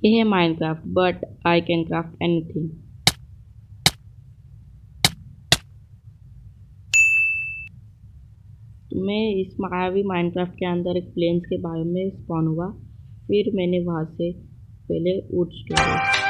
ये है Minecraft but I can craft anything. मैं इस मायावी माइनक्राफ्ट के अंदर एक प्लेन्स के बारे में स्पॉन हुआ। फिर मैंने वहाँ से पहले वुड स्टोरेज।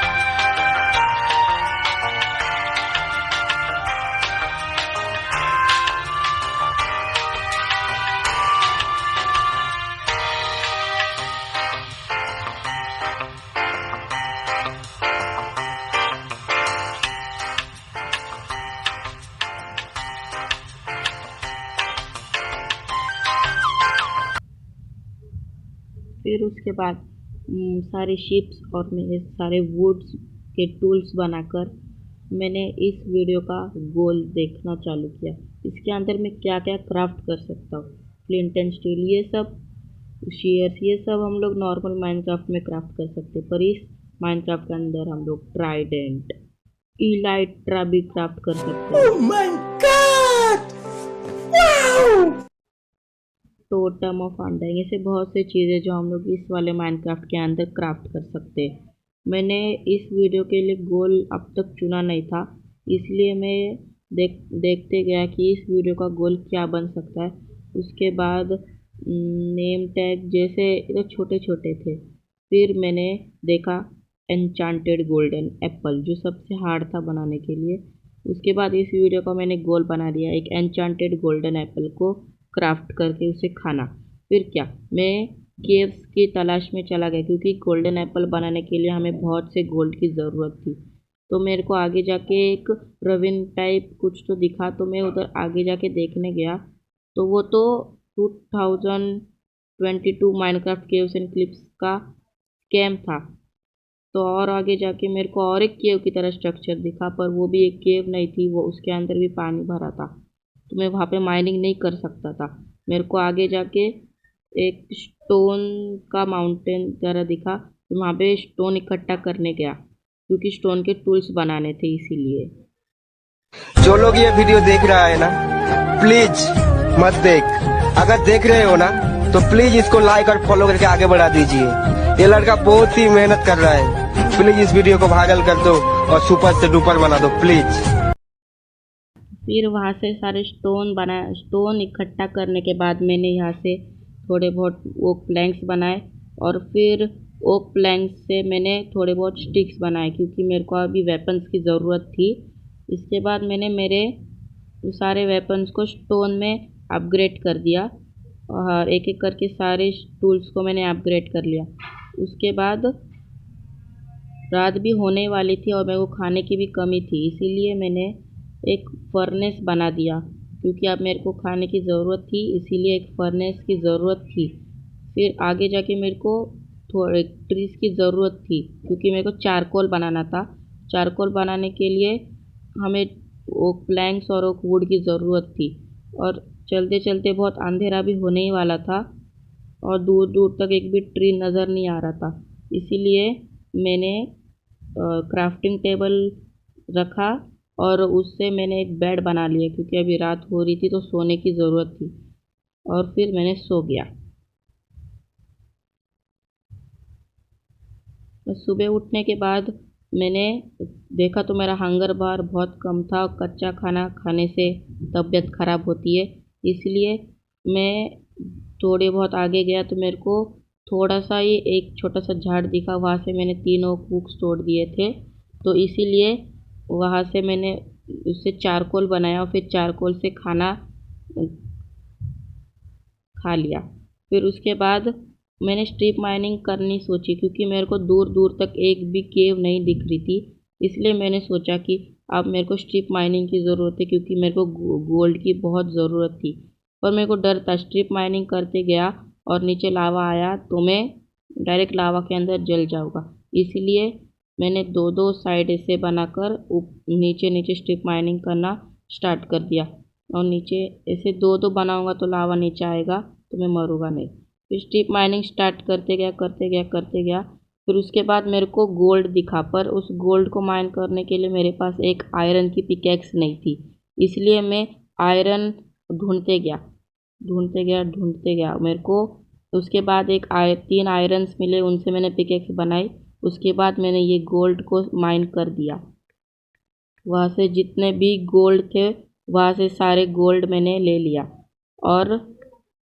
फिर उसके बाद सारे शिप्स और मेरे सारे वुड्स के टूल्स बनाकर मैंने इस वीडियो का गोल देखना चालू किया। इसके अंदर मैं क्या क्या क्राफ्ट कर सकता हूँ। फ्लिंट एंड स्टील ये सब, शेयर्स ये सब हम लोग नॉर्मल माइनक्राफ्ट में क्राफ्ट कर सकते हैं, पर इस माइनक्राफ्ट के अंदर हम लोग ट्राइडेंट, इलाइट्रा भी क्राफ्ट कर सकते हैं। Oh my God! Wow! Totem of under, ऐसे बहुत से चीज़ें जो हम लोग इस वाले माइनक्राफ्ट के अंदर क्राफ्ट कर सकते हैं। मैंने इस वीडियो के लिए गोल अब तक चुना नहीं था, इसलिए मैं देखते गया कि इस वीडियो का गोल क्या बन सकता है। उसके बाद नेम टैग जैसे तो छोटे छोटे थे। फिर मैंने देखा एन्चांटेड गोल्डन एप्पल जो सबसे हार्ड था बनाने के लिए। उसके बाद इस वीडियो को मैंने गोल बना दिया, एक एन्चांटेड गोल्डन एप्पल को क्राफ्ट करके उसे खाना। फिर क्या, मैं केव्स की तलाश में चला गया क्योंकि गोल्डन एप्पल बनाने के लिए हमें बहुत से गोल्ड की ज़रूरत थी। तो मेरे को आगे जाके एक रविन टाइप कुछ तो दिखा, तो मैं उधर आगे जाके देखने गया, तो वो तो 2022 माइनक्राफ्ट केव्स एंड क्लिप्स का स्कैम था। तो और आगे जाके मेरे को और एक केव की तरह स्ट्रक्चर दिखा, पर वो भी एक केव नहीं थी, वो उसके अंदर भी पानी भरा था, तो मैं वहाँ पे माइनिंग नहीं कर सकता था। मेरे को आगे जाके एक स्टोन का माउंटेन तरह दिखा, तो वहाँ पे स्टोन इकट्ठा करने गया क्योंकि स्टोन के टूल्स बनाने थे इसीलिए। जो लोग ये वीडियो देख रहा है ना, प्लीज मत देख। अगर देख रहे हो ना तो प्लीज इसको लाइक और फॉलो करके आगे बढ़ा दीजिए। ये लड़का बहुत ही मेहनत कर रहा है। प्लीज इस वीडियो को वायरल कर दो और सुपर से डुपर बना दो प्लीज। फिर वहाँ से सारे स्टोन इकट्ठा करने के बाद मैंने यहाँ से थोड़े बहुत ओक प्लैंक्स बनाए, और फिर ओक प्लैंक्स से मैंने थोड़े बहुत स्टिक्स बनाए क्योंकि मेरे को अभी वेपन्स की ज़रूरत थी। इसके बाद मैंने मेरे सारे वेपन्स को स्टोन में अपग्रेड कर दिया और एक एक करके सारे टूल्स को मैंने अपग्रेड कर लिया। उसके बाद रात भी होने वाली थी और मेरे को खाने की भी कमी थी, इसीलिए मैंने एक फर्नेस बना दिया क्योंकि अब मेरे को खाने की ज़रूरत थी, इसीलिए एक फर्नेस की ज़रूरत थी। फिर आगे जाके मेरे को थोड़े ट्रीज़ की ज़रूरत थी क्योंकि मेरे को चारकोल बनाना था। चारकोल बनाने के लिए हमें ओक प्लैंक्स और ओक वुड की ज़रूरत थी, और चलते चलते बहुत अंधेरा भी होने ही वाला था और दूर दूर तक एक भी ट्री नज़र नहीं आ रहा था। इसीलिए मैंने क्राफ्टिंग टेबल रखा और उससे मैंने एक बेड बना लिया क्योंकि अभी रात हो रही थी तो सोने की ज़रूरत थी, और फिर मैंने सो गया। सुबह उठने के बाद मैंने देखा तो मेरा हंगर बार बहुत कम था, और कच्चा खाना खाने से तबीयत ख़राब होती है, इसलिए मैं थोड़े बहुत आगे गया तो मेरे को थोड़ा सा ही एक छोटा सा झाड़ दिखा, वहाँ से मैंने 3 ओक बुक्स तोड़ दिए थे, तो इसीलिए वहाँ से मैंने उससे चारकोल बनाया और फिर चारकोल से खाना खा लिया। फिर उसके बाद मैंने स्ट्रिप माइनिंग करनी सोची क्योंकि मेरे को दूर दूर तक एक भी केव नहीं दिख रही थी, इसलिए मैंने सोचा कि अब मेरे को स्ट्रिप माइनिंग की ज़रूरत है क्योंकि मेरे को गोल्ड की बहुत ज़रूरत थी। पर मेरे को डर था, स्ट्रिप माइनिंग करते गया और नीचे लावा आया तो मैं डायरेक्ट लावा के अंदर जल जाऊँगा, इसलिए मैंने दो दो साइड ऐसे बनाकर नीचे नीचे स्ट्रिप माइनिंग करना स्टार्ट कर दिया, और नीचे ऐसे दो दो बनाऊँगा तो लावा नीचे आएगा तो मैं मरूँगा नहीं। फिर स्ट्रिप माइनिंग स्टार्ट करते गया करते गया करते गया। फिर उसके बाद मेरे को गोल्ड दिखा, पर उस गोल्ड को माइन करने के लिए मेरे पास एक आयरन की पिकेक्स नहीं थी, इसलिए मैं आयरन ढूंढते गया ढूंढते गया ढूंढते गया। मेरे को उसके बाद 3 आयरन्स मिले, उनसे मैंने पिकेक्स बनाई। उसके बाद मैंने ये गोल्ड को माइन कर दिया। वहाँ से जितने भी गोल्ड थे वहाँ से सारे गोल्ड मैंने ले लिया। और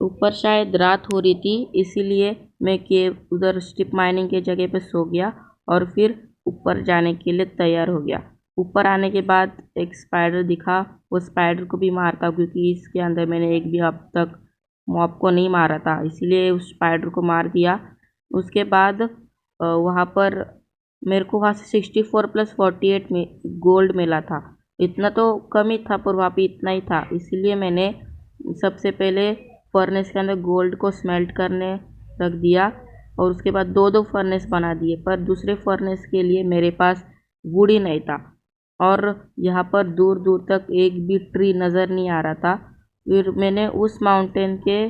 ऊपर शायद रात हो रही थी, इसीलिए मैं उधर स्ट्रिप माइनिंग के जगह पे सो गया और फिर ऊपर जाने के लिए तैयार हो गया। ऊपर आने के बाद एक स्पाइडर दिखा, वो स्पाइडर को भी मारता क्योंकि इसके अंदर मैंने एक भी अब तक मॉब को नहीं मारा था, इसीलिए उस स्पाइडर को मार दिया। उसके बाद वहाँ पर मेरे को वहाँ से 64+48 में गोल्ड मिला था। इतना तो कम ही था पर वहाँ पे इतना ही था, इसीलिए मैंने सबसे पहले फर्नेस के अंदर गोल्ड को स्मेल्ट करने रख दिया और उसके बाद दो फर्नेस बना दिए। पर दूसरे फर्नेस के लिए मेरे पास वुड ही नहीं था और यहाँ पर दूर दूर तक एक भी ट्री नज़र नहीं आ रहा था। फिर मैंने उस माउंटेन के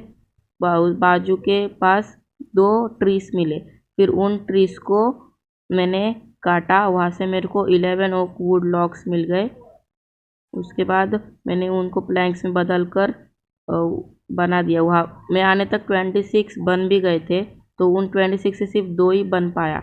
बाजू के पास 2 ट्रीज मिले, फिर उन ट्रीज को मैंने काटा, वहाँ से मेरे को 11 ओक वुड लॉक्स मिल गए। उसके बाद मैंने उनको प्लैंक्स में बदल कर बना दिया। वहाँ मैं आने तक 26 बन भी गए थे, तो उन 26 से सिर्फ 2 ही बन पाया।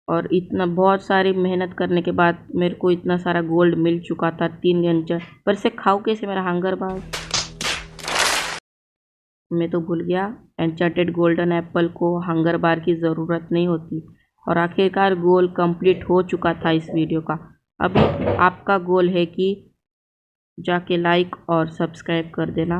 और इतना बहुत सारी मेहनत करने के बाद मेरे को इतना सारा गोल्ड मिल चुका था 3 घंटे। पर इसे खाऊं कैसे, मेरा हंगर बार मैं तो भूल गया। एन्चेंटेड गोल्डन एप्पल को हंगर बार की ज़रूरत नहीं होती। और आखिरकार गोल कंप्लीट हो चुका था इस वीडियो का। अभी आपका गोल है कि जाके लाइक और सब्सक्राइब कर देना।